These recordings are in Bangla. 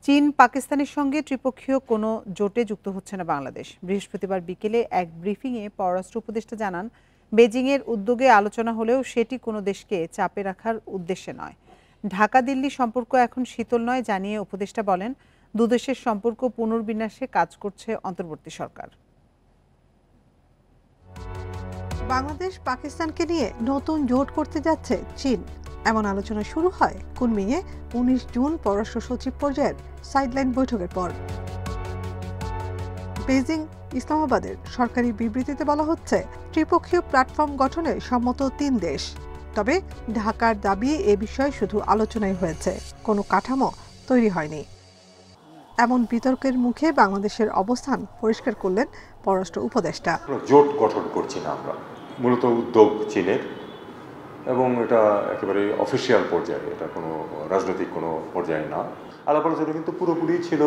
চীন পাকিস্তানের সঙ্গে ত্রিপক্ষীয় কোনো জোটে যুক্ত হচ্ছে না বাংলাদেশ। বৃহস্পতিবার বিকেলে এক ব্রিফিংয়ে পররাষ্ট্র উপদেষ্টা জানান, বেজিংয়ের উদ্যোগে আলোচনা হলেও সেটি কোনো দেশকে চাপে রাখার উদ্দেশ্যে নয়। ঢাকা দিল্লি সম্পর্ক এখন শীতল নয় জানিয়ে উপদেষ্টা বলেন, দুদেশের সম্পর্ক পুনর্বিন্যাসে কাজ করছে অন্তর্বর্তী সরকার। বাংলাদেশ পাকিস্তানকে নিয়ে নতুন জোট করতে যাচ্ছে চীন, এমন আলোচনা শুরু হয় কুনমিংয়ে 19 জুন পররাষ্ট্র সচিব পর্যায়ের সাইডলাইন বৈঠকের পর। বেজিং ইসলামাবাদের সরকারি বিবৃতিতে বলা হচ্ছে, ত্রিপক্ষীয় প্ল্যাটফর্ম গঠনে সম্মত 3 দেশ। তবে ঢাকার দাবি এ বিষয়ে শুধু আলোচনাই হয়েছে, কোনো কাঠামো তৈরি হয়নি। এমন বিতর্কের মুখে বাংলাদেশের অবস্থান পরিষ্কার করলেন পররাষ্ট্র উপদেষ্টা। জোট গঠন করছি না আমরা, মূলত উদ্যোগ চীনের, এবং এটা একেবারে অফিসিয়াল পর্যায়ে, এটা কোনো রাজনৈতিক কোনো পর্যায়ে না। আলাপ আলোচনা কিন্তু পুরোপুরি ছিল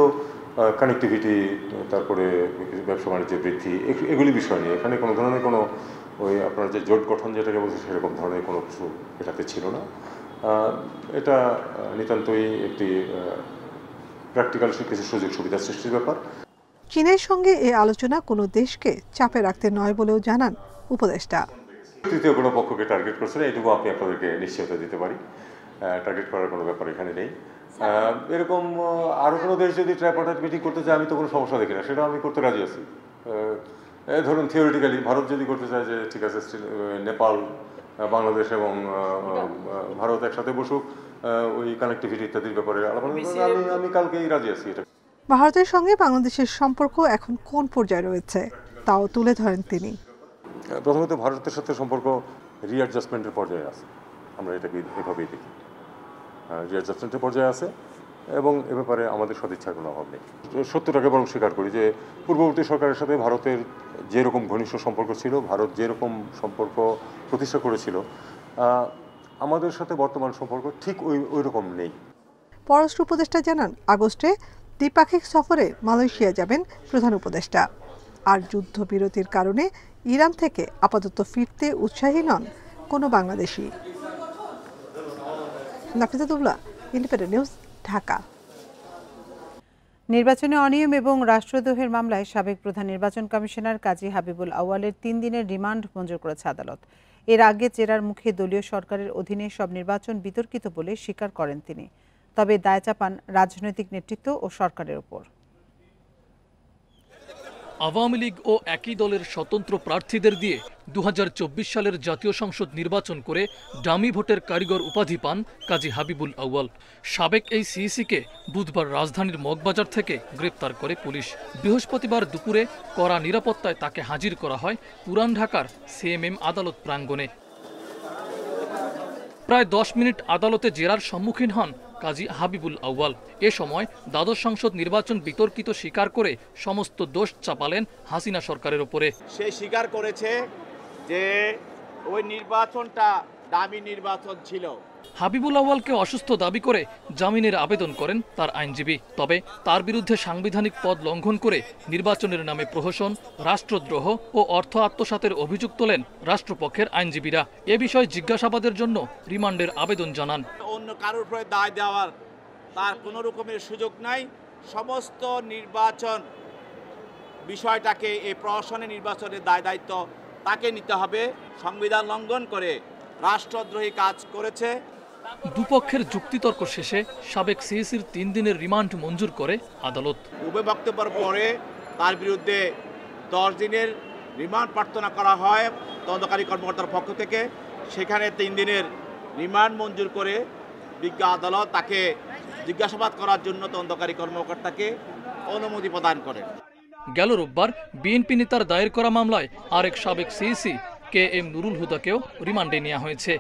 কানেক্টিভিটি, তারপরে ব্যবসা বাণিজ্য বৃদ্ধি, এগুলি বিষয় নিয়ে। এখানে কোনো ধরনের কোনো ওই আপনার যে জোট গঠন যেটাকে বলছে সেরকম ধরনের কোনো কিছু এটাতে ছিল না। এটা নিতান্তই একটি প্র্যাকটিক্যাল কিছু সুযোগ সুবিধা সৃষ্টির ব্যাপার। চীনের সঙ্গে এই আলোচনা কোনো দেশকে চাপে রাখতে নয় বলেও জানান উপদেষ্টা। তৃতীয় কোনো পক্ষকে টার্গেট করছে না, এটুকু আমি আপনাদেরকে নিশ্চয়তা দিতে পারি। টার্গেট করার কোনো ব্যাপার এখানে নেই। এরকম আরও কোনো দেশ যদি ট্রাইপার্টাইট মিটিং করতে চায়, আমি তো কোনো সমস্যা দেখি না, সেটা আমি করতে রাজি আছি। ধরুন থিওরিটিক্যালি ভারত যদি করতে চায় যে ঠিক আছে, নেপাল, বাংলাদেশ এবং ভারত একসাথে বসুক, ওই কানেক্টিভিটি ইত্যাদির ব্যাপারে আমি কালকেই রাজি আছি। এটা ভারতের সঙ্গে বাংলাদেশের সম্পর্ক এখন কোন পর্যায়ে রয়েছে তাও তুলে ধরেন তিনি। প্রথমত ভারতের সাথে সম্পর্ক রিঅ্যাডজাস্টমেন্টের পর্যায়ে আছে, আমরা এটাকে এভাবেই দেখি। রিঅ্যাডজাস্টমেন্টের পর্যায়ে আছে এবং এ ব্যাপারে আমাদের সদিচ্ছার কোনো অভাব নেই। সত্যটাকে বরং স্বীকার করি যে পূর্ববর্তী সরকারের সাথে ভারতের যেরকম ঘনিষ্ঠ সম্পর্ক ছিল, ভারত যেরকম সম্পর্ক প্রতিষ্ঠা করেছিল, আমাদের সাথে বর্তমান সম্পর্ক ঠিক ওই রকম নেই। পররাষ্ট্র উপদেষ্টা জানান, আগস্টে দ্বিপাক্ষিক সফরে মালয়েশিয়া যাবেন প্রধান উপদেষ্টা। আর যুদ্ধবিরতির কারণে ইরান থেকে আপাতত ফিরতে উৎসাহী নন কোনো বাংলাদেশি। Nafizatullah, Independent News, Dhaka. নির্বাচনে অনিয়ম এবং রাষ্ট্রদ্রোহের মামলায় সাবেক প্রধান নির্বাচন কমিশনার কাজী হাবিবুল আউয়ালের 3 দিনের রিমান্ড মঞ্জুর করেছে আদালত। এর আগে জেরার মুখে দলীয় সরকারের অধীনে সব নির্বাচন বিতর্কিত বলে স্বীকার করেন তিনি। তবে দায় চাপান রাজনৈতিক নেতৃত্ব ও সরকারের উপর। আওয়ামী লীগ ও একই দলের স্বতন্ত্র প্রার্থীদের দিয়ে 2024 সালের জাতীয় সংসদ নির্বাচন করে ডামি ভোটের কারিগর উপাধি পান কাজী হাবিবুল আউয়াল। সাবেক এই সিইসিকে বুধবার রাজধানীর মগবাজার থেকে গ্রেপ্তার করে পুলিশ। বৃহস্পতিবার দুপুরে কড়া নিরাপত্তায় তাকে হাজির করা হয় পুরান ঢাকার সিএমএম আদালত প্রাঙ্গণে। প্রায় 10 মিনিট আদালতে জেরার সম্মুখীন হন কাজী হাবিবুল আউয়াল। এ সময় দ্বাদশ সংসদ নির্বাচন বিতর্কিত স্বীকার করে সমস্ত দোষ চাপালেন হাসিনা সরকারের উপরে। সে স্বীকার করেছে যে ওই নির্বাচনটা ডামি নির্বাচন ছিল। হাবিবুল আউয়ালকে অসুস্থ দাবি করে জামিনের আবেদন করেন তার আইনজীবী। তবে তার বিরুদ্ধে সাংবিধানিক পদ লঙ্ঘন করে নির্বাচনের নামে প্রহসন, রাষ্ট্রদ্রোহ ও অর্থ আত্মসাতের অভিযোগ তোলেন রাষ্ট্রপক্ষের আইনজীবীরা। এ বিষয়ে জিজ্ঞাসাবাদের জন্য রিমান্ডের আবেদন জানান। অন্য কারোর উপরে দায় দেওয়ার তার কোনো রকমের সুযোগ নাই। সমস্ত নির্বাচন বিষয়টাকে এই প্রশাসনের নির্বাচনের দায় দায়িত্ব তাকে নিতে হবে। সংবিধান লঙ্ঘন করে রাষ্ট্রদ্রোহী কাজ করেছে। দুপক্ষের যুক্তিতর্ক শেষে সাবেক সিইসির 3 দিনের রিমান্ড মঞ্জুর করে আদালত। উভয় বক্তব্যের পরে তার বিরুদ্ধে 10 দিনের রিমান্ড প্রার্থনা করা হয় তদন্তকারী কর্মকর্তার পক্ষ থেকে। সেখানে 3 দিনের রিমান্ড মঞ্জুর করে বিজ্ঞ আদালত তাকে জিজ্ঞাসাবাদ করার জন্য তদন্তকারী কর্মকর্তাকে অনুমতি প্রদান করেন। গেল রোববার বিএনপি নেতার দায়ের করা মামলায় আরেক সাবেক সিইসি KM নুরুল হুদাকেও রিমান্ডে নেওয়া হয়েছে।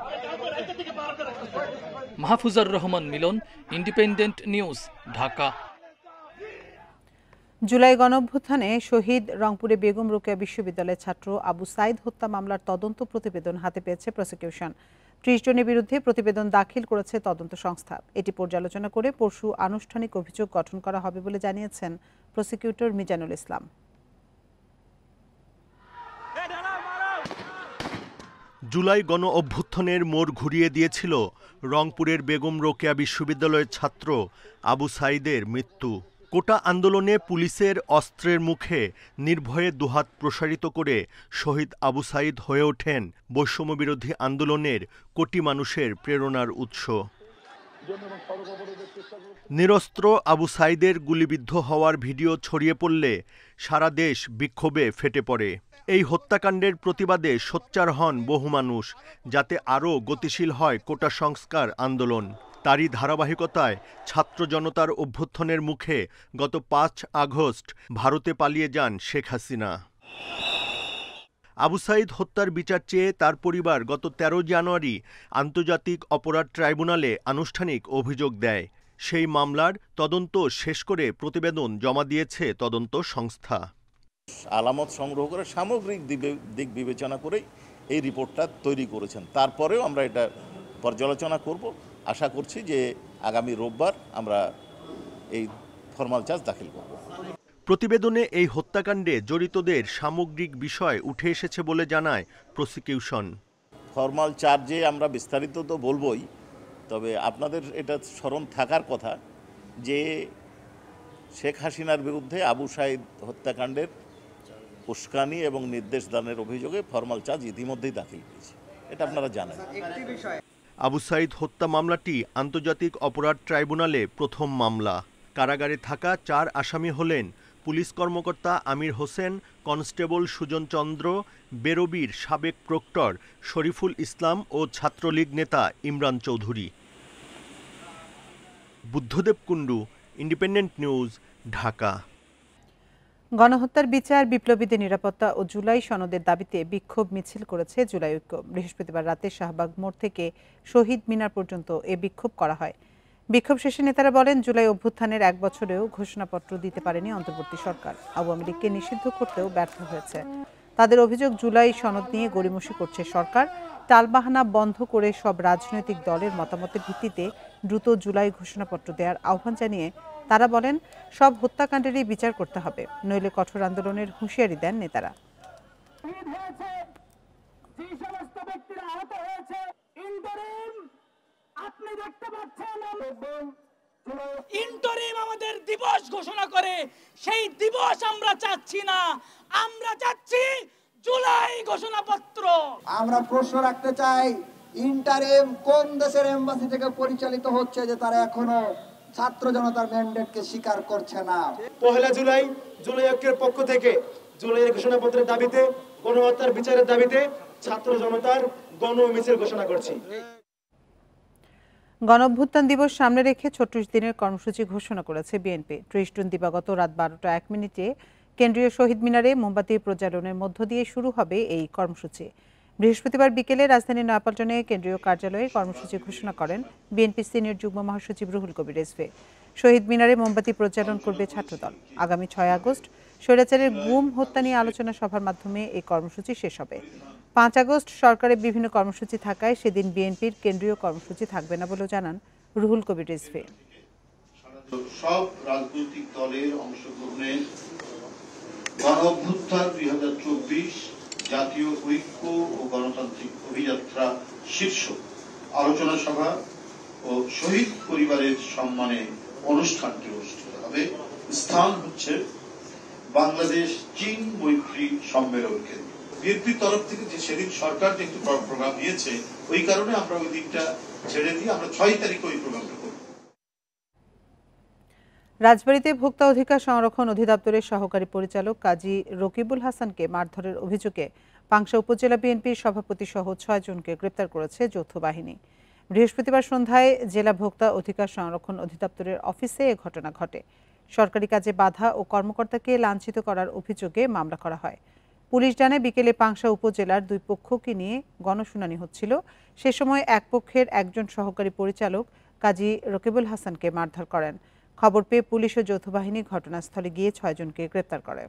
মাহফুজার রহমান মিলন, ইন্ডিপেন্ডেন্ট নিউজ, ঢাকা। জুলাই গণঅভ্যুত্থানে শহীদ রংপুরে বেগম রোকেয়া বিশ্ববিদ্যালয়ের ছাত্র আবু সাইদ হত্যা মামলার তদন্ত প্রতিবেদন হাতে পেয়েছে প্রসিকিউশন। 30 জনের বিরুদ্ধে প্রতিবেদন দাখিল করেছে তদন্ত সংস্থা। এটি পর্যালোচনা করে পরশু আনুষ্ঠানিক অভিযোগ গঠন করা হবে বলে জানিয়েছেন প্রসিকিউটর মিজানুল ইসলাম। জুলাই গণ অভ্যুত্থানের মোড় ঘুরিয়ে দিয়েছিল রংপুরের বেগম রোকেয়া বিশ্ববিদ্যালয়ের ছাত্র আবু সাঈদের মৃত্যু। কোটা আন্দোলনে পুলিশের অস্ত্রের মুখে নির্ভয়ে দুহাত প্রসারিত করে শহীদ আবু সাঈদ হয়ে ওঠেন বৈষম্যবিরোধী আন্দোলনের কোটি মানুষের প্রেরণার উৎস। নিরস্ত্র আবু সাঈদের গুলিবিদ্ধ হওয়ার ভিডিও ছড়িয়ে পড়লে সারা দেশ বিক্ষোভে ফেটে পড়ে। এই হত্যাকাণ্ডের প্রতিবাদে সোচ্চার হন বহু মানুষ, যাতে আরও গতিশীল হয় কোটা সংস্কার আন্দোলন। তারই ধারাবাহিকতায় ছাত্র জনতার অভ্যুত্থানের মুখে গত ৫ আগস্ট ভারতে পালিয়ে যান শেখ হাসিনা। আবু সাঈদ হত্যার বিচার চেয়ে তার পরিবার গত ১৩ জানুয়ারি আন্তর্জাতিক অপরাধ ট্রাইব্যুনালে আনুষ্ঠানিক অভিযোগ দেয়। সেই মামলার তদন্ত শেষ করে প্রতিবেদন জমা দিয়েছে তদন্ত সংস্থা। আলামত সংগ্রহ করে সামগ্রিক দিক বিবেচনা করেই এই রিপোর্টটা তৈরি করেছেন। তারপরেও আমরা এটা পর্যালোচনা করব। আশা করছি যে আগামী রোববার আমরা এই ফরমাল চার্জ দাখিল করব। প্রতিবেদনে এই হত্যাকাণ্ডে জড়িতদের সামগ্রিক বিষয় উঠে এসেছে বলে জানায় প্রসিকিউশন। ফরমাল চার্জে আমরা বিস্তারিত তো বলবই, তবে আপনাদের এটা স্মরণ থাকার কথা যে শেখ হাসিনার বিরুদ্ধে আবু সাঈদ হত্যাকাণ্ডের উস্কানি এবং নির্দেশ দানের অভিযোগে ফরমাল চার্জ ইতিমধ্যেই দাখিল হয়েছে, এটা আপনারা জানেন। আবু সাঈদ হত্যা মামলাটি আন্তর্জাতিক অপরাধ ট্রাইব্যুনালে প্রথম মামলা। কারাগারে থাকা ৪ আসামি হলেন পুলিশ কর্মকর্তা আমির হোসেন, কনস্টেবল সুজন চন্দ্র, বেরবির সাবেক প্রক্টর শরীফুল ইসলাম ও ছাত্রলীগ নেতা ইমরান চৌধুরী। Buddhadeb Kundu, Independent News, Dhaka. গণহত্যার বিচার, বিপ্লবীদের নিরাপত্তা ও জুলাই সনদের দাবিতে বিক্ষোভ মিছিল করেছে জুলাই ঐক্য। বৃহস্পতিবার রাতে শাহবাগ মোড় থেকে শহীদ মিনার পর্যন্ত এ বিক্ষোভ করা হয়। বিক্ষোভ শেষে নেতারা বলেন, জুলাই অভ্যুত্থানের ১ বছরেও ঘোষণাপত্র দিতে পারেনি অন্তর্বর্তী সরকার। আওয়ামী লীগকে নিষিদ্ধ করতেও ব্যর্থ হয়েছে। তাদের অভিযোগ, জুলাই সনদ নিয়ে গড়িমসি করছে সরকার। টালবাহানা বন্ধ করে সব রাজনৈতিক দলের মতামতের ভিত্তিতে দ্রুত জুলাই ঘোষণাপত্র দেওয়ার আহ্বান জানিয়ে তারা বলেন, সব হত্যাকাণ্ডেরই বিচার করতে হবে, নইলে কঠোর আন্দোলনের হুঁশিয়ারি দেন নেতারা। ইন্টারিম আমাদের দিবস ঘোষণা করে, সেই দিবস আমরা চাচ্ছি না, আমরা চাচ্ছি জুলাই ঘোষণাপত্র। আমরা প্রশ্ন রাখতে চাই, ইন্টারিম কোন দেশের এমবাসি থেকে পরিচালিত হচ্ছে যে তারা এখনো ছাত্র জনতার ম্যান্ডেটকে স্বীকার করছে না? ১ জুলাই জুলাই ঐক্যের পক্ষ থেকে জুলাইয়ের ঘোষণাপত্রের দাবিতে, গণহত্যার বিচারের দাবিতে ছাত্র জনতার গণ মিছিল ঘোষণা করছি। গণঅভ্যুত্থান দিবস সামনে রেখে ৩৬ দিনের কর্মসূচি ঘোষণা করেছে বিএনপি। ৩০ জুন দিবাগত রাত ১২টা ১ মিনিটে কেন্দ্রীয় শহীদ মিনারে মোমবাতি প্রজ্বালনের মধ্য দিয়ে শুরু হবে এই কর্মসূচি। বৃহস্পতিবার বিকেলে রাজধানীর নয়াপল্টনে কেন্দ্রীয় কার্যালয়ে কর্মসূচি ঘোষণা করেন বিএনপি সিনিয়র যুগ্ম মহাসচিব রুহুল কবির রিজভী। শহীদ মিনারে মোমবাতি প্রজ্বালন করবে ছাত্রদল। আগামী ৬ আগস্ট স্বৈরাচারের গুম হত্যা নিয়ে আলোচনা সভার মাধ্যমে এই কর্মসূচি শেষ হবে। ৫ আগস্ট সরকারের বিভিন্ন কর্মসূচি থাকায় সেদিন বিএনপির কেন্দ্রীয় কর্মসূচি থাকবে না বলেও জানান রুহুল কবির রিজভী। সব রাজনৈতিক দলের অংশগ্রহণে গণঅভ্যুত্থান ২০২৪ জাতীয় ঐক্য ও গণতান্ত্রিক অভিযাত্রা শীর্ষক আলোচনা সভা ও শহীদ পরিবারের সম্মানে অনুষ্ঠানটি অনুষ্ঠিত হবে। স্থান হচ্ছে বাংলাদেশ চীন মৈত্রী সম্মেলন কেন্দ্র। বিএনপির তরফ থেকে যে সেদিন সরকার যে একটু প্রোগ্রাম দিয়েছে, ওই কারণে আমরা ওই দিনটা ছেড়ে দিয়ে আমরা ৬ তারিখে ওই প্রোগ্রামটা করব। রাজবাড়ীতে ভোক্তা অধিকার সংরক্ষণ অধিদপ্তরের সহকারী পরিচালক কাজী রকিবুল হাসানকে মারধরের অভিযোগে পাংশা উপজেলা বিএনপির সভাপতি সহ ৬ জনকে গ্রেপ্তার করেছে যৌথ বাহিনী। বৃহস্পতিবার সন্ধ্যায় জেলা ভোক্তা অধিকার সংরক্ষণ অধিদপ্তরের অফিসে এ ঘটনা ঘটে। সরকারি কাজে বাধা ও কর্মকর্তাকে লাঞ্ছিত করার অভিযোগে মামলা করা হয়। পুলিশ জানায়, বিকেলে পাংশা উপজেলার ২ পক্ষকে নিয়ে গণশুনানি হচ্ছিল। সে সময় এক পক্ষের একজন সহকারী পরিচালক কাজী রকিবুল হাসানকে মারধর করেন। খবর পেয়ে পুলিশ ও যৌথ বাহিনী ঘটনাস্থলে গিয়ে ৬ জনকে গ্রেপ্তার করে।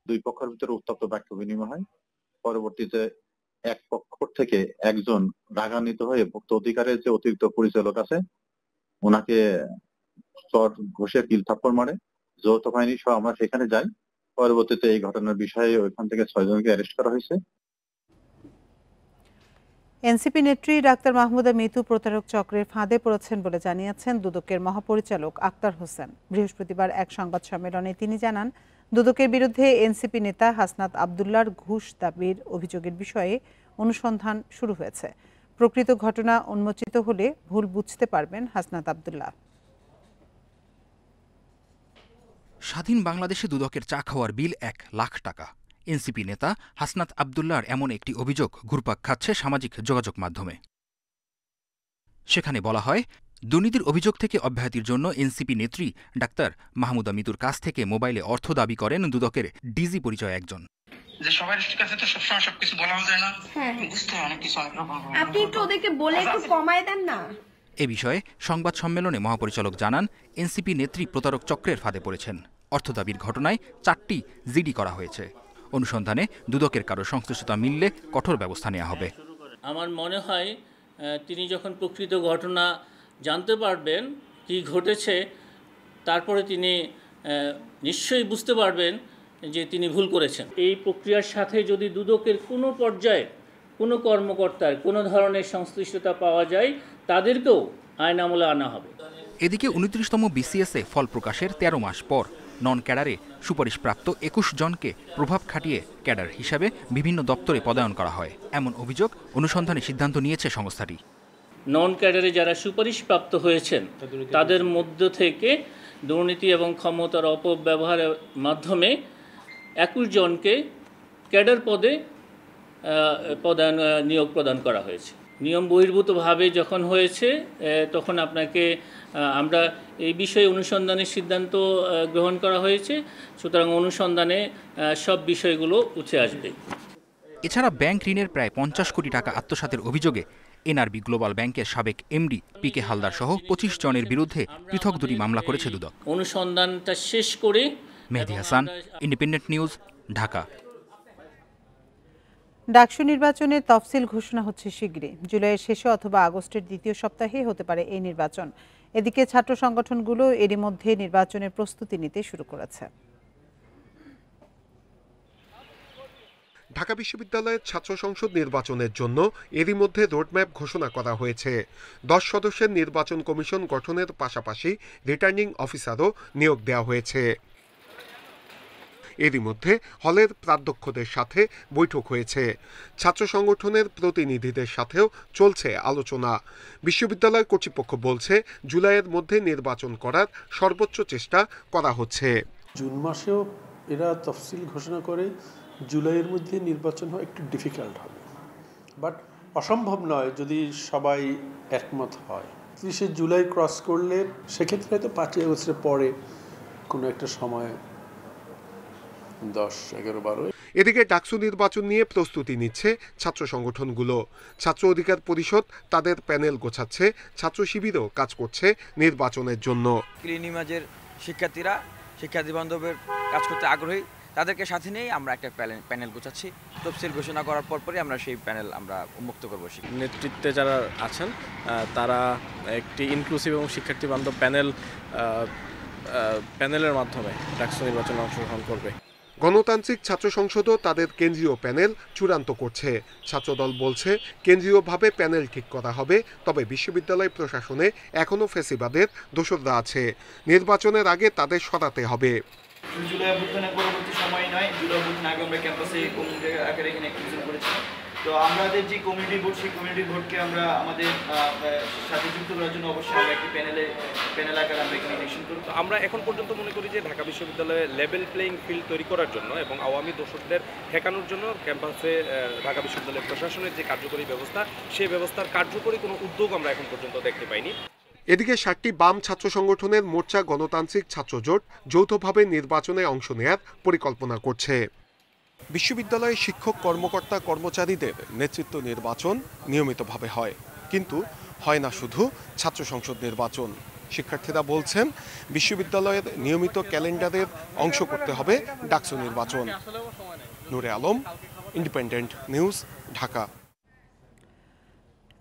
দুই পক্ষের ভিতরে উত্তপ্ত বাক্য বিনিময় হয়। পরবর্তীতে এক পক্ষ থেকে একজন রাগান্বিত হয়ে ভোক্তা অধিকারের যে অতিরিক্ত পরিচালক আছে ওনাকে চর ঘষে কিল থাপ্পড় মারে। যৌথ বাহিনী সহ আমরা সেখানে যাই। পরবর্তীতে এই ঘটনার বিষয়ে ওইখান থেকে 6 জনকে অ্যারেস্ট করা হয়েছে। এনসিপি নেত্রী ডাক্তার মাহমুদা মিতু প্রতারক চক্রের ফাঁদে পড়েছেন বলে জানিয়েছেন দুদকের মহাপরিচালক আক্তার হোসেন। বৃহস্পতিবার এক সংবাদ সম্মেলনে তিনি জানান, দুদকের বিরুদ্ধে এনসিপি নেতা হাসনাত আবদুল্লাহর ঘুষ দাবির অভিযোগের বিষয়ে অনুসন্ধান শুরু হয়েছে। প্রকৃত ঘটনা উন্মোচিত হলে ভুল বুঝতে পারবেন হাসনাত আবদুল্লাহ। স্বাধীন বাংলাদেশে দুদকের চা খাওয়ার বিল 1 লাখ টাকা। এনসিপি নেতা হাসনাত আবদুল্লাহর এমন একটি অভিযোগ ঘুরপাক খাচ্ছে সামাজিক যোগাযোগ মাধ্যমে। সেখানে বলা হয়, দুর্নীতির অভিযোগ থেকে অব্যাহতির জন্য এনসিপি নেত্রী ডাক্তার মাহমুদা মিতুর কাছ থেকে মোবাইলে অর্থ দাবি করেন দুদকের ডিজি পরিচয় একজন। যে সবার কাছে তো সবসময় সবকিছু বলা যায় না, বুঝতে হয় অনেক কিছু। আপনি একটু ওদেরকে বলে একটু কমায় দেন না। এ বিষয়ে সংবাদ সম্মেলনে মহাপরিচালক জানান, এনসিপি নেত্রী প্রতারক চক্রের ফাঁদে পড়েছেন। অর্থ দাবির ঘটনায় 4টি জিডি করা হয়েছে। অনুসন্ধানে দুদকের কারো সংশ্লিষ্টতা মিললে কঠোর ব্যবস্থা নেওয়া হবে। আমার মনে হয় তিনি যখন প্রকৃত ঘটনা জানতে পারবেন কি ঘটেছে, তারপরে তিনি নিশ্চয়ই বুঝতে পারবেন যে তিনি ভুল করেছেন। এই প্রক্রিয়ার সাথে যদি দুদকের কোনো পর্যায়ে কোনো কর্মকর্তার কোনো ধরনের সংশ্লিষ্টতা পাওয়া যায়, তাদেরকেও আইন আমলে আনা হবে। এদিকে 29তম বিসিএসে ফল প্রকাশের 13 মাস পর নন ক্যাডারে সুপারিশপ্রাপ্ত 21 জনকে প্রভাব খাটিয়ে ক্যাডার হিসাবে বিভিন্ন দপ্তরে পদায়ন করা হয়, এমন অভিযোগ অনুসন্ধানে সিদ্ধান্ত নিয়েছে সংস্থাটি। নন ক্যাডারে যারা সুপারিশপ্রাপ্ত হয়েছেন তাদের মধ্য থেকে দুর্নীতি এবং ক্ষমতার অপব্যবহারের মাধ্যমে 21 জনকে ক্যাডার পদে নিয়োগ প্রদান করা হয়েছে। নিয়ম বহির্ভূতভাবে যখন হয়েছে তখন আপনাকে আমরা এই বিষয়ে অনুসন্ধানের সিদ্ধান্ত গ্রহণ করা হয়েছে। সুতরাং অনুসন্ধানে সব বিষয়গুলো উঠে আসবে। এছাড়া ব্যাংক ঋণের প্রায় 50 কোটি টাকা আত্মসাতের অভিযোগে এনআরবি গ্লোবাল ব্যাংকের সাবেক এমডি পিকে হালদার সহ 25 জনের বিরুদ্ধে পৃথক 2টি মামলা করেছে দুদক। অনুসন্ধানটা শেষ করে। মেহেদী হাসান, ইন্ডিপেন্ডেন্ট নিউজ, ঢাকা। ডাকসু নির্বাচনের তফসিল ঘোষণা হচ্ছে শিগগিরই। জুলাইয়ের শেষে অথবা আগস্টের দ্বিতীয় সপ্তাহে হতে পারে এই নির্বাচন। এদিকে ছাত্র সংগঠনগুলো এরই মধ্যে নির্বাচনের প্রস্তুতি নিতে শুরু করেছে। ঢাকা বিশ্ববিদ্যালয়ের ছাত্র সংসদ নির্বাচনের জন্য এরই মধ্যে রোডম্যাপ ঘোষণা করা হয়েছে। 10 সদস্যের নির্বাচন কমিশন গঠনের পাশাপাশি রিটার্নিং অফিসারও নিয়োগ দেওয়া হয়েছে। এরই মধ্যে হলের প্রাধ্যক্ষদের সাথে বৈঠক হয়েছে। ছাত্র সংগঠনের প্রতিনিধিদের সাথেও চলছে আলোচনা। বিশ্ববিদ্যালয় কর্তৃপক্ষ বলছে, জুলাইয়ের মধ্যে নির্বাচন করার সর্বোচ্চ চেষ্টা করা হচ্ছে। জুন মাসেও এরা তফসিল ঘোষণা করে, জুলাইয়ের মধ্যে নির্বাচন হয় একটু ডিফিকাল্ট হবে, বাট অসম্ভব নয় যদি সবাই একমত হয়। 30শে জুলাই ক্রস করলে সেক্ষেত্রে হয়তো 5ই আগস্টের পরে কোনো একটা সময় 10, 11, 12। এদিকে ডাকসু নির্বাচন নিয়ে প্রস্তুতি নিচ্ছে ছাত্র সংগঠনগুলো। ছাত্র অধিকার পরিষদ তাদের প্যানেল গোছাচ্ছে, ছাত্র শিবিরও কাজ করছে নির্বাচনের জন্য। ক্লিনিমাজের শিক্ষার্থী বান্ধবের কাজ করতে আগ্রহী, তাদেরকে সাথে নিয়েই আমরা একটা প্যানেল গোছাচ্ছি। তফসিল ঘোষণা করার পরপরই আমরা সেই প্যানেল আমরা উন্মুক্ত করব। নেতৃত্বে যারা আছেন তারা একটি ইনক্লুসিভ এবং শিক্ষার্থী বান্ধব প্যানেলের মাধ্যমে ডাকসু নির্বাচনে অংশগ্রহণ করবে। গণতান্ত্রিক ছাত্র সংসদও তাদের কেন্দ্রীয় প্যানেল চূড়ান্ত করছে। ছাত্রদল বলছে, কেন্দ্রীয়ভাবে প্যানেল ঠিক করা হবে, তবে বিশ্ববিদ্যালয় প্রশাসনে এখনও ফ্যাসিবাদের দোসররা আছে। নির্বাচনের আগে তাদের সরাতে হবে। জুলাই অভ্যুত্থানের পরবর্তী সময় নয়, জুলাই অভ্যুত্থানের আগে আমরা ক্যাম্পাসে কমিউনিটি আকারে এখানে অ্যাক্টিভিটি করেছিলাম। তো আমাদের যে কমিউনিটি ভোট, সেই কমিউনিটি ভোটকে আমরা আমাদের সাথে যুক্ত করার জন্য অবশ্যই আমরা একটি প্যানেল আকারে আমরা এখানে ইলেকশন করব। আমরা এখন পর্যন্ত মনে করি যে ঢাকা বিশ্ববিদ্যালয়ে লেভেল প্লেইং ফিল্ড তৈরি করার জন্য এবং আওয়ামী দোসরদের ঠেকানোর জন্য ক্যাম্পাসে ঢাকা বিশ্ববিদ্যালয় প্রশাসনের যে কার্যকরী ব্যবস্থা, সেই ব্যবস্থার কার্যকরী কোনো উদ্যোগ আমরা এখন পর্যন্ত দেখতে পাইনি। এদিকে 7টি বাম ছাত্র সংগঠনের মোর্চা গণতান্ত্রিক ছাত্র জোট যৌথভাবে নির্বাচনে অংশ নেয়ার পরিকল্পনা করছে। বিশ্ববিদ্যালয়ে শিক্ষক, কর্মকর্তা, কর্মচারীদের নেতৃত্ব নির্বাচন নিয়মিতভাবে হয়, কিন্তু হয় না শুধু ছাত্র সংসদ নির্বাচন। শিক্ষার্থীরা বলছেন, বিশ্ববিদ্যালয়ের নিয়মিত ক্যালেন্ডারের অংশ করতে হবে ডাকসু নির্বাচন। নূরে আলম, ইন্ডিপেন্ডেন্ট নিউজ, ঢাকা।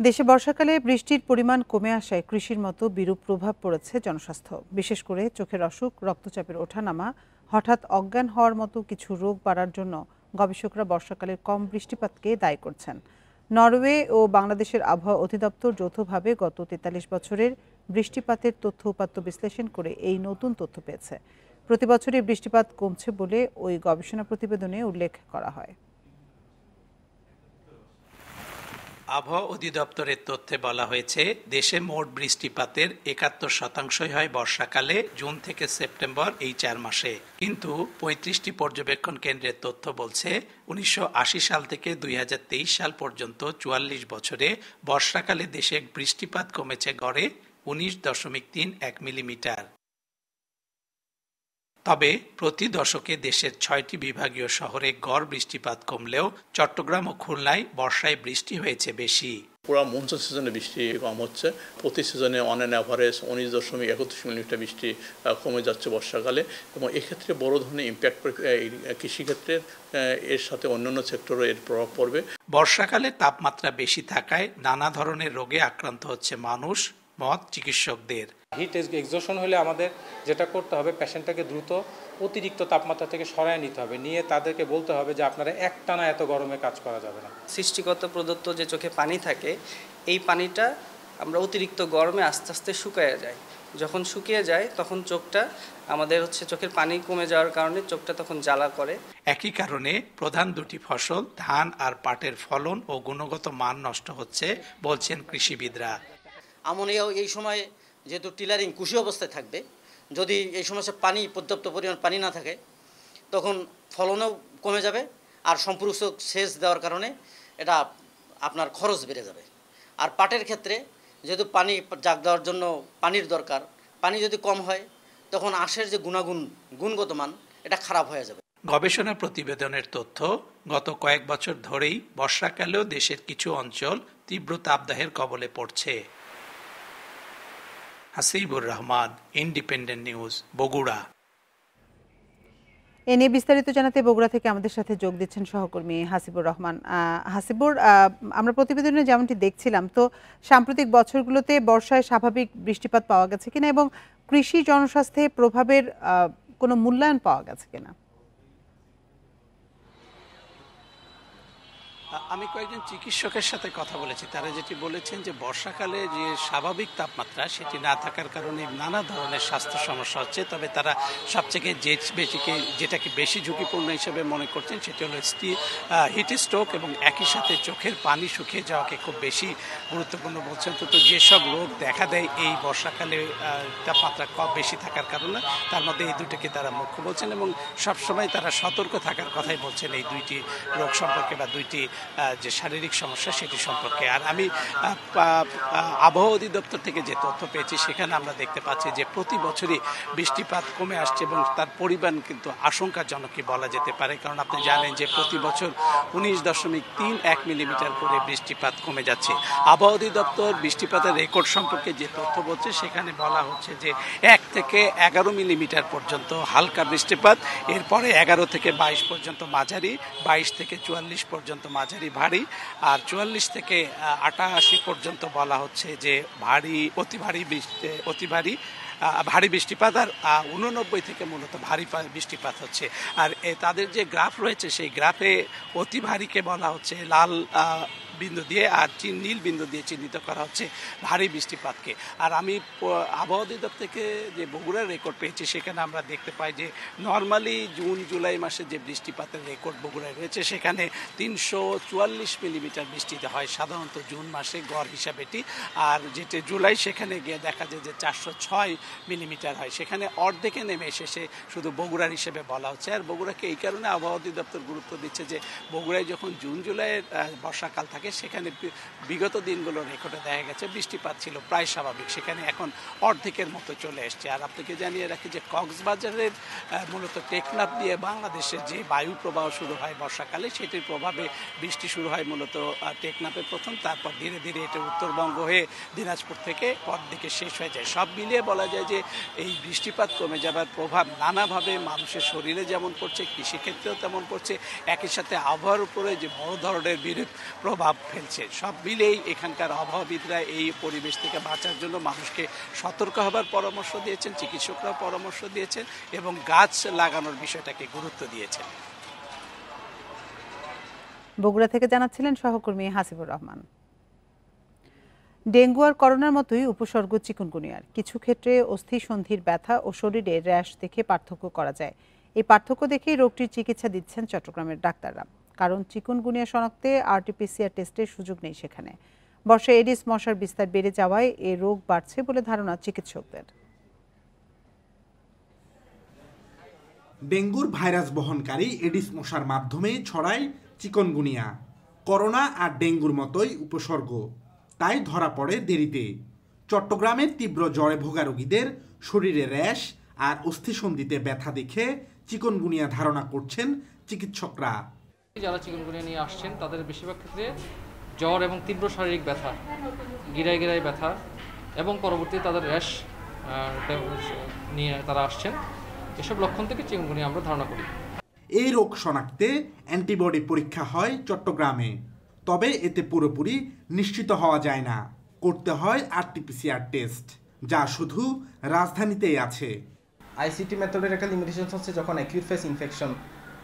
দেশে বর্ষাকালে বৃষ্টির পরিমাণ কমে আসায় কৃষির মতো বিরূপ প্রভাব পড়েছে জনস্বাস্থ্য। বিশেষ করে চোখের অসুখ, রক্তচাপের ওঠানামা হঠাৎ অজ্ঞান হওয়ার মতো কিছু রোগ বাড়ার জন্য গবেষকরা বর্ষাকালের কম বৃষ্টিপাতকে দায়ী করছেন। নরওয়ে ও বাংলাদেশের আবহাওয়া অধিদপ্তর যৌথভাবে গত ৪৩ বছরের বৃষ্টিপাতের তথ্য উপাত্ত বিশ্লেষণ করে এই নতুন তথ্য পেয়েছে। প্রতি বছরই বৃষ্টিপাত কমছে বলে ওই গবেষণা প্রতিবেদনে উল্লেখ করা হয়। আবহাওয়া অধিদপ্তরের তথ্যে বলা হয়েছে, দেশে মোট বৃষ্টিপাতের ৭১% হয় বর্ষাকালে, জুন থেকে সেপ্টেম্বর এই 4 মাসে। কিন্তু ৩৫টি পর্যবেক্ষণ কেন্দ্রের তথ্য বলছে ১৯৮০ সাল থেকে ২০২৩ সাল পর্যন্ত ৪৪ বছরে বর্ষাকালে দেশে বৃষ্টিপাত কমেছে গড়ে ১৯.৩১ মিলিমিটার। তবে প্রতি দশকে দেশের ৬টি বিভাগীয় শহরে গড় বৃষ্টিপাত কমলেও চট্টগ্রাম ও খুলনায় বর্ষায় বৃষ্টি হয়েছে বেশি। পুরো মনসুন সিজনে বৃষ্টি কম হচ্ছে, প্রতি সিজনে অন অ্যান অ্যাভারেজ ১৯.৩১ মিলিমিটার বৃষ্টি কমে যাচ্ছে বর্ষাকালে, এবং এক্ষেত্রে বড় ধরনের ইম্প্যাক্ট কৃষিক্ষেত্রের, এর সাথে অন্যান্য সেক্টরও এর প্রভাব পড়বে। বর্ষাকালে তাপমাত্রা বেশি থাকায় নানা ধরনের রোগে আক্রান্ত হচ্ছে মানুষ, মত চিকিৎসকদের। হিট এক্সজশন হলে আমাদের যেটা করতে হবে, পেশেন্টটাকে দ্রুত অতিরিক্ত তাপমাত্রা থেকে সরায় নিতে হবে, নিয়ে তাদেরকে বলতে হবে যে আপনারা একটানা এত গরমে কাজ করা যাবে না। সৃষ্টিগত প্রদত্ত যে চোখে পানি থাকে, এই পানিটা আমরা অতিরিক্ত গরমে আস্তে আস্তে শুকিয়ে যায়। যখন শুকিয়ে যায় তখন চোখটা আমাদের চোখের পানি কমে যাওয়ার কারণে চোখটা তখন জ্বালা করে। একই কারণে প্রধান দুটি ফসল ধান আর পাটের ফলন ও গুণগত মান নষ্ট হচ্ছে বলছেন কৃষিবিদরা। আমনিয়াও এই সময় যেহেতু টিলারিং কুশি অবস্থায় থাকবে, যদি এই সমস্যা পানি পর্যাপ্ত পরিমাণ পানি না থাকে তখন ফলনও কমে যাবে, আর সম্পূরক সেচ দেওয়ার কারণে এটা আপনার খরচ বেড়ে যাবে। আর পাটের ক্ষেত্রে যেহেতু পানি জাগ দেওয়ার জন্য পানির দরকার, পানি যদি কম হয় তখন আঁশের যে গুণগত মান এটা খারাপ হয়ে যাবে। গবেষণা প্রতিবেদনের তথ্য, গত কয়েক বছর ধরেই বর্ষাকালেও দেশের কিছু অঞ্চল তীব্র তাপদাহের কবলে পড়ছে। Hasibur Rahman, Independent News, Bogura. এ নিয়ে বিস্তারিত জানাতে বগুড়া থেকে আমাদের সাথে যোগ দিচ্ছেন সহকর্মী হাসিবুর রহমান। হাসিবুর, আমরা প্রতিবেদনে যেমনটি দেখছিলাম, তো সাম্প্রতিক বছরগুলোতে বর্ষায় স্বাভাবিক বৃষ্টিপাত পাওয়া গেছে কিনা এবং কৃষি জনস্বাস্থ্যে প্রভাবের কোনো মূল্যায়ন পাওয়া গেছে কিনা? আমি কয়েকজন চিকিৎসকের সাথে কথা বলেছি, তারা যেটি বলেছেন যে বর্ষাকালে যে স্বাভাবিক তাপমাত্রা সেটি না থাকার কারণে নানা ধরনের স্বাস্থ্য সমস্যা হচ্ছে। তবে তারা সবথেকে যেটাকে বেশি ঝুঁকিপূর্ণ হিসেবে মনে করছেন সেটি হলো হিট স্ট্রোক, এবং একই সাথে চোখের পানি শুকিয়ে যাওয়াকে খুব বেশি গুরুত্বপূর্ণ বলছেন। তো যেসব রোগ দেখা দেয় এই বর্ষাকালে তাপমাত্রা কম বেশি থাকার কারণে, তার মধ্যে এই দুটোকে তারা মুখ্য বলছেন, এবং সবসময় তারা সতর্ক থাকার কথাই বলছেন এই দুইটি রোগ সম্পর্কে বা দুইটি যে শারীরিক সমস্যা সেটি সম্পর্কে। আর আমি আবহাওয়া অধিদপ্তর থেকে যে তথ্য পেয়েছি সেখানে আমরা দেখতে পাচ্ছি যে প্রতি বছরই বৃষ্টিপাত কমে আসছে, এবং তার পরিমাণ কিন্তু আশঙ্কাজনকই বলা যেতে পারে। কারণ আপনি জানেন যে প্রতি বছর ১৯.৩১ মিলিমিটার করে বৃষ্টিপাত কমে যাচ্ছে। আবহাওয়া অধিদপ্তর বৃষ্টিপাতের রেকর্ড সম্পর্কে যে তথ্য বলছে সেখানে বলা হচ্ছে যে ১ থেকে ১১ মিলিমিটার পর্যন্ত হালকা বৃষ্টিপাত, এরপরে ১১ থেকে ২২ পর্যন্ত মাঝারি, ২২ থেকে ৪৪ পর্যন্ত মাঝারি ভারী, আর ৪৪ থেকে ৮৮ পর্যন্ত বলা হচ্ছে যে অতি ভারী বৃষ্টিপাত, আর ৮৯ থেকে মূলত ভারী বৃষ্টিপাত হচ্ছে। আর তাদের যে গ্রাফ রয়েছে সেই গ্রাফে অতি ভারীকে বলা হচ্ছে লাল বিন্দু দিয়ে, আর নীল বিন্দু দিয়ে চিহ্নিত করা হচ্ছে ভারী বৃষ্টিপাতকে। আর আমি আবহাওয়া অধিদপ্তর থেকে যে বগুড়ার রেকর্ড পেয়েছি সেখানে আমরা দেখতে পাই যে নর্মালি জুন জুলাই মাসে যে বৃষ্টিপাতের রেকর্ড বগুড়ায় রয়েছে সেখানে ৩৪৪ মিলিমিটার বৃষ্টিতে হয় সাধারণত জুন মাসে গড় হিসাবেটি, আর যেটা জুলাই সেখানে গিয়ে দেখা যায় যে ৪০৬ মিলিমিটার হয়। সেখানে অর্ধেকে নেমে এসে শুধু বগুড়ার হিসেবে বলা হচ্ছে। আর বগুড়াকে এই কারণে আবহাওয়া অধিদপ্তর গুরুত্ব দিচ্ছে যে বগুড়ায় যখন জুন জুলাইয়ের বর্ষাকাল থাকে সেখানে বিগত দিনগুলো রেকর্ডে দেখা গেছে বৃষ্টিপাত ছিল প্রায় স্বাভাবিক, সেখানে এখন অর্ধেকের মতো চলে এসছে। আর আপনাকে জানিয়ে রাখি যে কক্সবাজারের মূলত টেকনাফ দিয়ে বাংলাদেশের যে বায়ু প্রবাহ শুরু হয় বর্ষাকালে, সেটির প্রভাবে বৃষ্টি শুরু হয় মূলত টেকনাফে প্রথম, তারপর ধীরে ধীরে এটা উত্তরবঙ্গ হয়ে দিনাজপুর থেকে পর দিকে শেষ হয়ে যায়। সব মিলিয়ে বলা যায় যে এই বৃষ্টিপাত কমে যাবার প্রভাব নানাভাবে মানুষের শরীরে যেমন পড়ছে, কৃষিক্ষেত্রেও তেমন পড়ছে, একই সাথে আবহাওয়ার উপরে যে বড় ধরনের বিরূপ প্রভাব প্রভাব ফেলছে। সব মিলেই এখানকার আবহাওয়াবিদরা এই পরিবেশ থেকে বাঁচার জন্য মানুষকে সতর্ক হবার পরামর্শ দিয়েছেন, চিকিৎসকরাও পরামর্শ দিয়েছেন এবং গাছ লাগানোর বিষয়টাকে গুরুত্ব দিয়েছেন। বগুড়া থেকে জানাচ্ছিলেন সহকর্মী হাসিবুর রহমান। ডেঙ্গু আর করোনার মতোই উপসর্গ চিকুনগুনিয়ার। কিছু ক্ষেত্রে অস্থি সন্ধির ব্যথা ও শরীরে র্যাশ দেখে পার্থক্য করা যায়। এই পার্থক্য দেখেই রোগটির চিকিৎসা দিচ্ছেন চট্টগ্রামের ডাক্তাররা। কারণ চিকুনগুনিয়া শনাক্তে আরটিপিসিআর টেস্টের সুযোগ নেই সেখানে। বর্ষায় এডিস মশার বিস্তার বেড়ে যাওয়ায় এ রোগ বাড়ছে বলে ধারণা চিকিৎসকদের। ডেঙ্গুর ভাইরাস বহনকারী এডিস মশার মাধ্যমে ছড়ায় চিকুনগুনিয়া। করোনা আর ডেঙ্গুর মতোই উপসর্গ, তাই ধরা পড়ে দেরিতে। চট্টগ্রামের তীব্র জ্বরে ভোগা রোগীদের শরীরে র্যাশ আর অস্থিসন্ধিতে ব্যথা দেখে চিকুনগুনিয়া ধারণা করছেন চিকিৎসকরা। যারা চিকুনগুনিয়া নিয়ে আসছেন তাদের বেশিরভাগ ক্ষেত্রে জ্বর এবং তীব্র শারীরিক ব্যথা, গিরায় গিরায় ব্যথা এবং পরবর্তীতে তাদের র্যাশ নিয়ে তারা আসছেন। এসব লক্ষণ থেকে চিকুনগুনিয়া আমরা ধারণা করি। এই রোগ শনাক্তে অ্যান্টিবডি পরীক্ষা হয় চট্টগ্রামে, তবে এতে পুরোপুরি নিশ্চিত হওয়া যায় না। করতে হয় আরটিপিসিআর টেস্ট, যা শুধু রাজধানীতেই আছে। আইসিটি মেথডের একটা লিমিটেশন হচ্ছে যখন অ্যাকিউট ফেস ইনফেকশন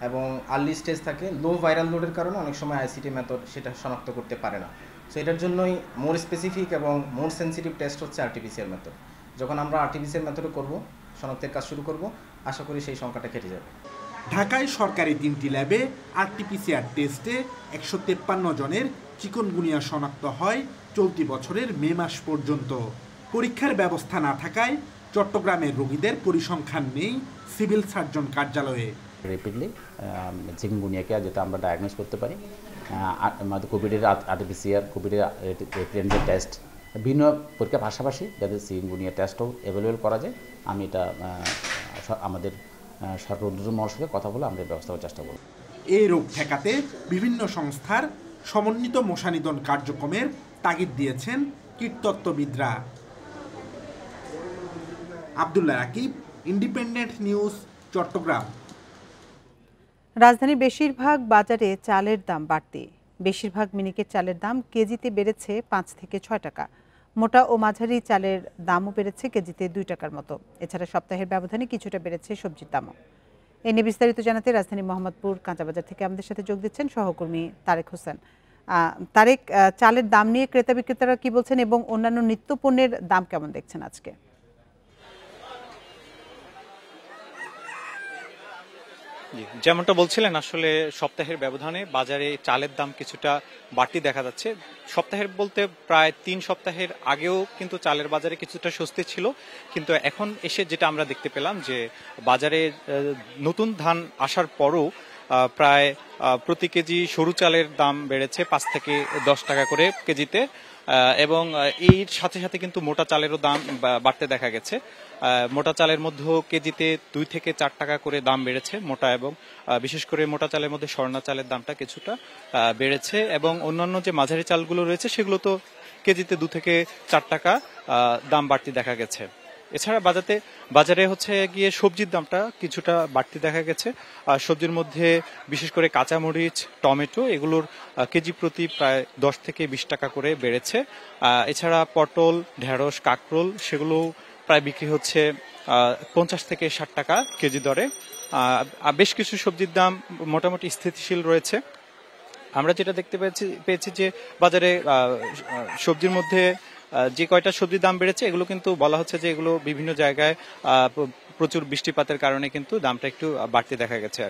এবং আর্লি স্টেজ থাকে, লো ভাইরাল লোডের কারণে অনেক সময় আইসিটি মেথড সেটা শনাক্ত করতে পারে না। সো এটার জন্যই মোর স্পেসিফিক এবং মোর সেন্সিটিভ টেস্ট হচ্ছে আরটিপিসিআর মেথড। যখন আমরা আরটিপিসিআর মেথডে করব, শনাক্তের কাজ শুরু করব, আশা করি সেই সংখ্যাটা কেটে যাবে। ঢাকায় সরকারি 3টি ল্যাবে আরটিপিসিআর টেস্টে 153 জনের চিকুনগুনিয়া শনাক্ত হয় চলতি বছরের মে মাস পর্যন্ত। পরীক্ষার ব্যবস্থা না থাকায় চট্টগ্রামের রোগীদের পরিসংখ্যান নেই সিভিল সার্জন কার্যালয়ে। র্যাপিডলি চিকুনগুনিয়াকে যাতে আমরা ডায়াগনোজ করতে পারি, আমাদের কোভিডের আরটিপিসিআর, কোভিডের রেপিডেন্টের টেস্ট, বিভিন্ন পরীক্ষার পাশাপাশি যাতে চিকুনগুনিয়া টেস্টও অ্যাভেলেবেল করা যায়, আমি এটা আমাদের সরকার উদ্যোগ মহাসঙ্গে কথা বলে আমরা ব্যবস্থা করার চেষ্টা করব। এই রোগ ঠেকাতে বিভিন্ন সংস্থার সমন্বিত মশা নিধন কার্যক্রমের তাগিদ দিয়েছেন কীটতত্ত্ববিদরা। Abdullah Rakib, Independent News, Chattogram. রাজধানীর বেশিরভাগ বাজারে চালের দাম বাড়তি। বেশিরভাগ মিনিকেট চালের দাম কেজিতে বেড়েছে 5 থেকে 6 টাকা। মোটা ও মাঝারি চালের দামও বেড়েছে কেজিতে 2 টাকার মতো। এছাড়া সপ্তাহের ব্যবধানে কিছুটা বেড়েছে সবজির দামও। এ নিয়ে বিস্তারিত জানাতে রাজধানী মোহাম্মদপুর কাঁচাবাজার থেকে আমাদের সাথে যোগ দিচ্ছেন সহকর্মী তারেক হোসেন। তারেক, চালের দাম নিয়ে ক্রেতা বিক্রেতারা কি বলছেন এবং অন্যান্য নিত্য পণ্যের দাম কেমন দেখছেন আজকে? যেমনটা বলছিলেন, আসলে সপ্তাহের ব্যবধানে বাজারে চালের দাম কিছুটা বাড়তি দেখা যাচ্ছে। সপ্তাহের বলতে প্রায় 3 সপ্তাহের আগেও কিন্তু চালের বাজারে কিছুটা স্বস্তি ছিল, কিন্তু এখন এসে যেটা আমরা দেখতে পেলাম যে বাজারে নতুন ধান আসার পরও প্রায় প্রতি কেজি সরু চালের দাম বেড়েছে 5 থেকে 10 টাকা করে কেজিতে, এবং এর সাথে সাথে কিন্তু মোটা চালেরও দাম বাড়তে দেখা গেছে। মোটা চালের মধ্যেও কেজিতে 2 থেকে 4 টাকা করে দাম বেড়েছে মোটা, এবং বিশেষ করে মোটা চালের মধ্যে স্বর্ণা চালের দামটা কিছুটা বেড়েছে, এবং অন্যান্য যে মাঝারি চালগুলো রয়েছে সেগুলো তো কেজিতে 2 থেকে 4 টাকা দাম বাড়তি দেখা গেছে। এছাড়া বাজারে হচ্ছে গিয়ে সবজির দামটা কিছুটা বাড়তি দেখা গেছে। সবজির মধ্যে বিশেষ করে কাঁচামরিচ, টমেটো এগুলোর কেজি প্রতি প্রায় 10 থেকে 20 টাকা করে বেড়েছে। এছাড়া পটল, ঢেঁড়স, কাঁকরোল সেগুলো প্রায় বিক্রি হচ্ছে 50 থেকে 60 টাকা কেজি দরে। বেশ কিছু সবজির দাম মোটামুটি স্থিতিশীল রয়েছে। আমরা যেটা দেখতে পেয়েছি যে বাজারে সবজির মধ্যে যে কয়টা সবজির দাম বেড়েছে এগুলো কিন্তু বলা হচ্ছে যে এগুলো বিভিন্ন জায়গায় প্রচুর বৃষ্টিপাতের কারণে কিন্তু দামটা একটু বাড়তি দেখা গেছে।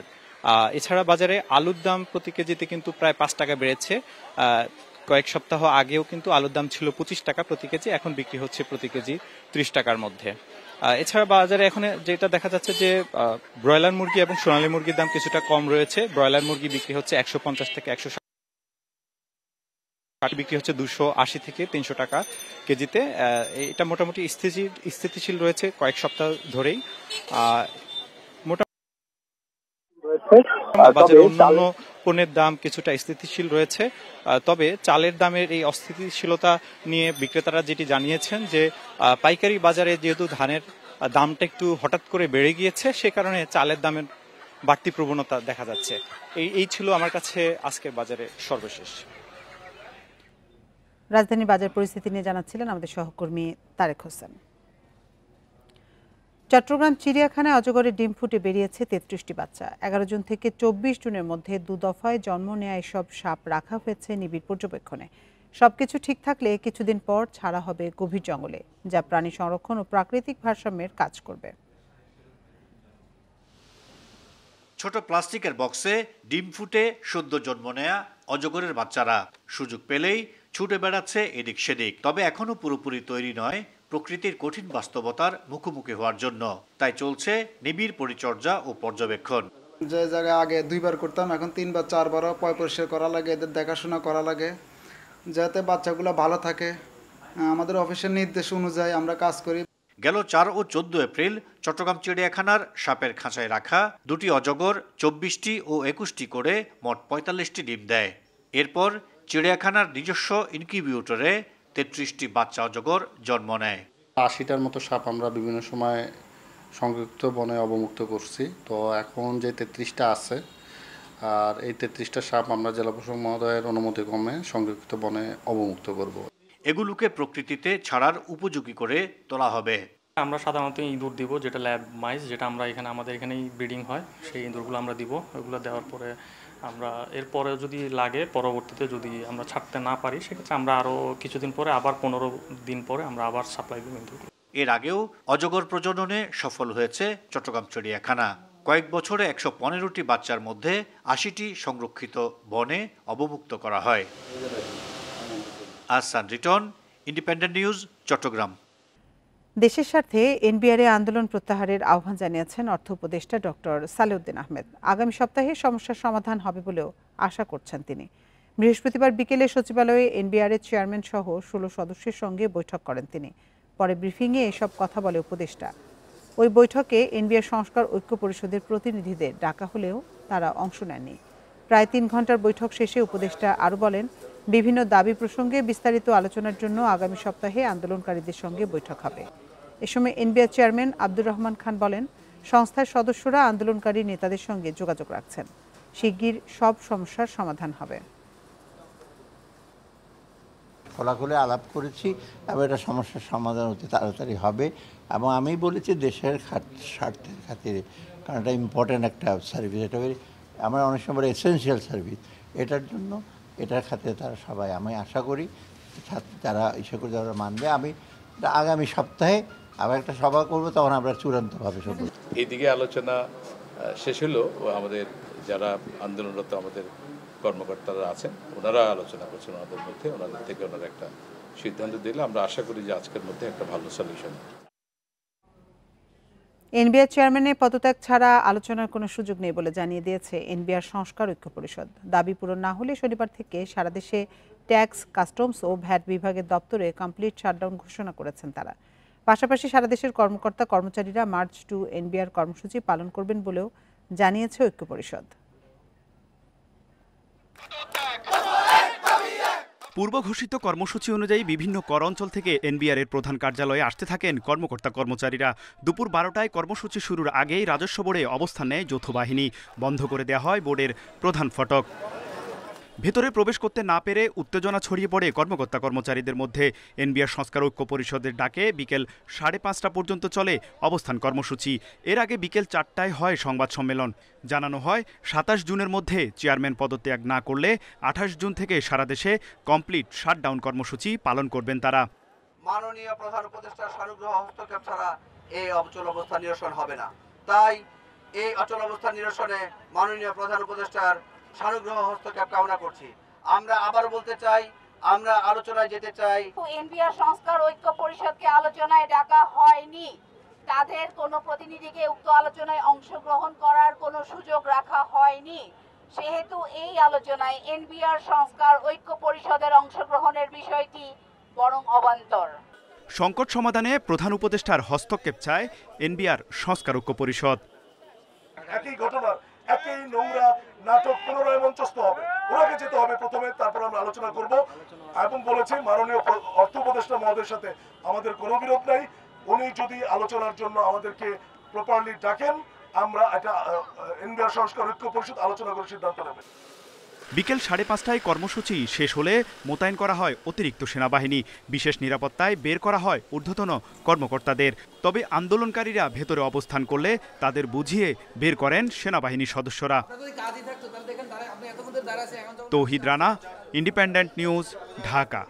এছাড়া বাজারে আলুর দাম প্রতি কেজিতে কিন্তু প্রায় 5 টাকা বেড়েছে। কয়েক সপ্তাহ আগেও কিন্তু আলুর দাম ছিল 25 টাকা প্রতি কেজি, এখন বিক্রি হচ্ছে প্রতি কেজি 30 টাকার মধ্যে। এছাড়া বাজারে এখন যেটা দেখা যাচ্ছে যে ব্রয়লার মুরগি এবং সোনালী মুরগির দাম কিছুটা কম রয়েছে। ব্রয়লার মুরগি বিক্রি হচ্ছে 150 থেকে 160, বিক্রি হচ্ছে 280 থেকে 300 টাকা কেজিতে। এটা মোটামুটি স্থিতিশীল রয়েছে কয়েক সপ্তাহ ধরেই। বাজারে অন্যান্য পণ্যের দাম কিছুটা স্থিতিশীল রয়েছে, তবে চালের দামের এই অস্থিতিশীলতা নিয়ে বিক্রেতারা যেটি জানিয়েছেন যে পাইকারি বাজারে যেহেতু ধানের দামটা একটু হঠাৎ করে বেড়ে গিয়েছে, সে কারণে চালের দামের বাড়তি প্রবণতা দেখা যাচ্ছে। এই ছিল আমার কাছে আজকের বাজারে সর্বশেষ। রাজধানী বাজার পরিস্থিতি নিয়ে জানাচ্ছিলেন আমাদের সহকর্মী তারেক হোসেন। চট্টগ্রাম চিড়িয়াখানায় অজগরের ডিম ফুটে বেরিয়েছে ৩৩টি বাচ্চা। ১১ জুন থেকে ২৪ জুনের মধ্যে ২ দফায় জন্ম নেয়া এসব সাপ রাখা হয়েছে নিবিড় পর্যবেক্ষণে। সবকিছু ঠিক থাকলে কিছুদিন পর ছাড়া হবে গভীর জঙ্গলে, যা প্রাণী সংরক্ষণ ও প্রাকৃতিক ভারসাম্যের কাজ করবে। ছোট প্লাস্টিকের বক্সে ডিম ফুটে সদ্য জন্ম নেয়া অজগরের বাচ্চারা সুযোগ পেলেই ছুটে বেড়াচ্ছে এদিক সেদিক। তবে এখনো পুরোপুরি তৈরি নয় প্রকৃতির কঠিন বাস্তবতার মুখোমুখি হওয়ার জন্য। তাই চলছে নিবিড় পরিচর্যা ও পর্যবেক্ষণ। যে জায়গায় আগে ২ বার করতাম, এখন ৩ বা ৪ বারও পরিষ্কার করা লাগে, এদের দেখাশোনা করা লাগে যাতে বাচ্চাগুলো ভালো থাকে। আমাদের অফিসের নির্দেশ অনুযায়ী আমরা কাজ করি। গেল ৪ ও ১৪ এপ্রিল চট্টগ্রাম চিড়িয়াখানার সাপের খাঁচায় রাখা দুটি অজগর ২৪টি ও ২১টি করে মোট ৪৫টি ডিম দেয়। এরপর চিড়িয়াখানার নিজস্ব ইনকিউবেটরে ৩৩টি বাচ্চা অজগর জন্ম নেয়। ৮০টার মতো সাপ আমরা বিভিন্ন সময় সংরক্ষিত বনে অবমুক্ত করছি। তো এখন যে ৩৩টা আছে, আর এই ৩৩টা সাপ আমরা জেলা প্রশাসক মহোদয়ের অনুমতি ক্রমে সংরক্ষিত বনে অবমুক্ত করব। এগুলোকে প্রকৃতিতে ছাড়ার উপযোগী করে তোলা হবে। আমরা সাধারণত ইঁদুর দিব, যেটা ল্যাব মাইস, যেটা আমরা আমাদের এখানেই ব্রিডিং হয়, সেই ইঁদুরগুলো আমরা দিব। ওইগুলো দেওয়ার পরে আমরা এরপরে যদি লাগে পরবর্তীতে যদি আমরা ছাড়তে না পারি, সেক্ষেত্রে আমরা আরও কিছুদিন পরে আবার ১৫ দিন পরে আমরা আবার সাপ্লাই দিব ইঁদুর। এর আগেও অজগর প্রজননে সফল হয়েছে চট্টগ্রাম চিড়িয়াখানা। কয়েক বছরে ১১৫টি বাচ্চার মধ্যে ৮০টি সংরক্ষিত বনে অবমুক্ত করা হয়। Ahsan Riton, Independent News, Chattogram. দেশের স্বার্থে এনবিআরে আন্দোলন প্রত্যাহারের আহ্বান জানিয়েছেন অর্থ উপদেষ্টা ডক্টর সালেউদ্দিন আহমেদ। আগামী সপ্তাহে সমস্যার সমাধান হবে বলেও আশা করছেন তিনি। বৃহস্পতিবার বিকেলে সচিবালয়ে এনবিআরের চেয়ারম্যান সহ ১৬ সদস্যের সঙ্গে বৈঠক করেন তিনি। পরে ব্রিফিংয়ে এসব কথা বলে উপদেষ্টা। ওই বৈঠকে এনবিআর সংস্কার ঐক্য পরিষদের প্রতিনিধিদের ডাকা হলেও তারা অংশ নেননি। প্রায় ৩ ঘণ্টার বৈঠক শেষে উপদেষ্টা আরও বলেন, বিভিন্ন দাবি প্রসঙ্গে বিস্তারিত আলোচনার জন্য আগামী সপ্তাহে আন্দোলনকারীদের সঙ্গে বৈঠক হবে। এ সময় এনবিআর চেয়ারম্যান আব্দুর রহমান খান বলেন, সংস্থার সদস্যরা আন্দোলনকারী নেতাদের সঙ্গে যোগাযোগ রাখছেন। শিগগির সব সমস্যার সমাধান হবে। খোলাখুলি আলাপ করেছি এবং এটা সমস্যার সমাধান অতি তাড়াতাড়ি হবে। এবং আমি বলেছি দেশের স্বার্থের খাতিরে, কারণ এটা ইম্পর্ট্যান্ট একটা সার্ভিস, এটা আমরা অনেক সময় এসেনশিয়াল সার্ভিস, এটার জন্য এটার খাতিরে তারা সবাই, আমি আশা করি যারা ইচ্ছা করে যারা মানবে। আমি আগামী সপ্তাহে আবার একটা সভা করবো, তখন আমরা চূড়ান্তভাবে সব এইদিকে আলোচনা শেষ হলো। আমাদের যারা আন্দোলনরত আমাদের কর্মকর্তারা আছেন, ওনারা আলোচনা করছেন ওনাদের মধ্যে, ওনাদের থেকে ওনারা একটা সিদ্ধান্ত দিলে আমরা আশা করি যে আজকের মধ্যে একটা ভালো সলিউশন। এনবিআর চেয়ারম্যানের পদত্যাগ ছাড়া আলোচনার কোনো সুযোগ নেই বলে জানিয়ে দিয়েছে এনবিআর সংস্কার ঐক্য পরিষদ। দাবি পূরণ না হলে শনিবার থেকে সারা দেশে ট্যাক্স, কাস্টমস ও ভ্যাট বিভাগের দপ্তরে কমপ্লিট শাটডাউন ঘোষণা করেছেন তারা। পাশাপাশি সারা দেশের কর্মকর্তা কর্মচারীরা মার্চ টু এনবিআর কর্মসূচি পালন করবেন বলেও জানিয়েছে ঐক্য পরিষদ। পূর্ব ঘোষিত কর্মসূচি অনুযায়ী বিভিন্ন কর অঞ্চল থেকে এনবিআরের প্রধান কার্যালয়ে আসতে থাকেন কর্মকর্তা কর্মচারীরা। দুপুর ১২টায় কর্মসূচি শুরুর আগেই রাজস্ব বোর্ডে অবস্থান নেয় যৌথ বাহিনী। বন্ধ করে দেওয়া হয় বোর্ডের প্রধান ফটক। ভেতরে প্রবেশ করতে না পেরে উত্তেজনা ছড়িয়ে পড়ে কর্মকর্তা কর্মচারীদের মধ্যে। এনবিআর সংস্কার ঐক্য পরিষদের ডাকে বিকেল 5:30টা পর্যন্ত চলে অবস্থান কর্মসূচি। এর আগে বিকেল 4টায় হয় সংবাদ সম্মেলন। জানানো হয় 27 জুনের মধ্যে চেয়ারম্যান পদত্যাগ না করলে 28 জুন থেকে সারা দেশে কমপ্লিট শাটডাউন কর্মসূচি পালন করবেন তারা। মাননীয় প্রধান উপদেষ্টার সানুগ্রহ হস্তক্ষেপ ছাড়া এই অচল অবস্থা নিরসন হবে না। তাই এই অচল অবস্থা নিরসনে মাননীয় প্রধান উপদেষ্টার সানুগ্রহ হস্তক্ষেপ কামনা করছি। আমরা আবার বলতে চাই, আমরা আলোচনায় যেতে চাই। এনবিআর সংস্কার ঐক্য পরিষদকে আলোচনায় ডাকা হয়নি। তাদের কোনো প্রতিনিধিকে উক্ত আলোচনায় অংশগ্রহণ করার কোনো সুযোগ রাখা হয়নি। সেহেতু এই আলোচনায় এনবিআর সংস্কার ঐক্য পরিষদের অংশগ্রহণের বিষয়টি বরং অবান্তর। সংকট সমাধানে প্রধান উপদেষ্টার হস্তক্ষেপ চায় এনবিআর সংস্কার ঐক্য পরিষদ। একই ঘটনার একই নোংরা নাটক পুনরায় মঞ্চস্থ হবে, ওনাকে যেতে হবে প্রথমে, তারপর আমরা আলোচনা করব। এবং বলেছি মাননীয় অর্থ উপদেষ্টা মহোদয়ের সাথে আমাদের কোনো বিরোধ নাই। উনি যদি আলোচনার জন্য আমাদেরকে প্রপারলি ডাকেন, আমরা এটা এনবিআর সংস্কার ঐক্য পরিষদ আলোচনা করে সিদ্ধান্ত নেবে। বিকেল 5:30টায় কর্মসূচি শেষ হলে মোতায়েন করা হয় অতিরিক্ত সেনাবাহিনী। বিশেষ নিরাপত্তায় বের করা হয় ঊর্ধ্বতন কর্মকর্তাদের। তবে আন্দোলনকারীরা ভেতরে অবস্থান করলে তাদের বুঝিয়ে বের করেন সেনাবাহিনীর সদস্যরা। তৌহিদ রানা, ইন্ডিপেন্ডেন্ট নিউজ, ঢাকা।